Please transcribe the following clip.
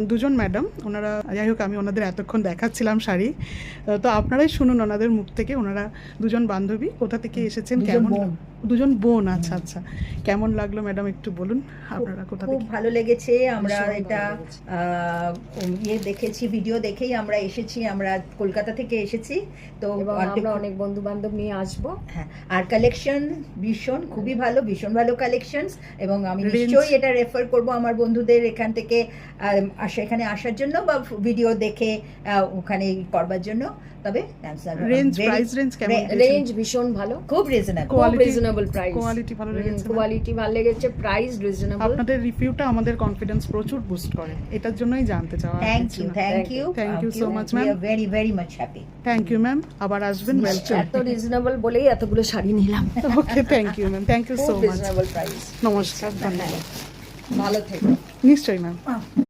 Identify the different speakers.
Speaker 1: দুজন ম্যাডাম, ওনারা যাই হোক আমি ওনাদের এতক্ষণ দেখাচ্ছিলাম শাড়ি, তো আপনারাই শুনুন ওনাদের মুখ থেকে। ওনারা দুজন বান্ধবী, কোথা থেকে এসেছেন, কেমন? দুজন বোন, আচ্ছা আচ্ছা। কেমন লাগলো ম্যাডাম একটু বলুন, আপনারা কোথা থেকে?
Speaker 2: খুব ভালো লেগেছে। আমরা এটা দেখেছি, ভিডিও দেখেই আমরা এসেছি, আমরা কলকাতা থেকে এসেছি, তো
Speaker 3: আমরা অনেক বন্ধু বান্ধব নিয়ে আসবো।
Speaker 2: হ্যাঁ, আর কালেকশন ভীষণ খুবই ভালো, ভীষণ ভালো কালেকশনস, এবং আমি নিশ্চয়ই এটা রেফার করব আমার বন্ধুদের এখান থেকে এখানে আসার জন্য বা ভিডিও দেখে ওখানে করবার জন্য। তবে
Speaker 1: রেঞ্জ, প্রাইস রেঞ্জ কেমন?
Speaker 3: রেঞ্জ ভীষণ ভালো,
Speaker 2: খুব রিজনেবল,
Speaker 3: রিজনেবল প্রাইস।
Speaker 1: কোয়ালিটি ভালো লেগেছে?
Speaker 3: কোয়ালিটি ভালো লেগেছে, প্রাইস রিজনেবল।
Speaker 1: আপনাদের রিভিউটা আমাদের কনফিডেন্স প্রচুর বুস্ট করে, এটার জন্যই জানতে চাওয়া।
Speaker 2: Thank you
Speaker 1: so much ma'am,
Speaker 2: we are very very much happy.
Speaker 1: Thank you ma'am, আবার আসবেন, ওয়েলকাম।
Speaker 3: এত রিজনেবল বলেই এতগুলো শাড়ি নিলাম।
Speaker 1: Okay, thank you ma'am, thank you so much.
Speaker 3: Reasonable price.
Speaker 1: নমস্কার, ধন্যবাদ।
Speaker 3: ভালো থেকো।
Speaker 1: নিশ্চয়ই ম্যাম।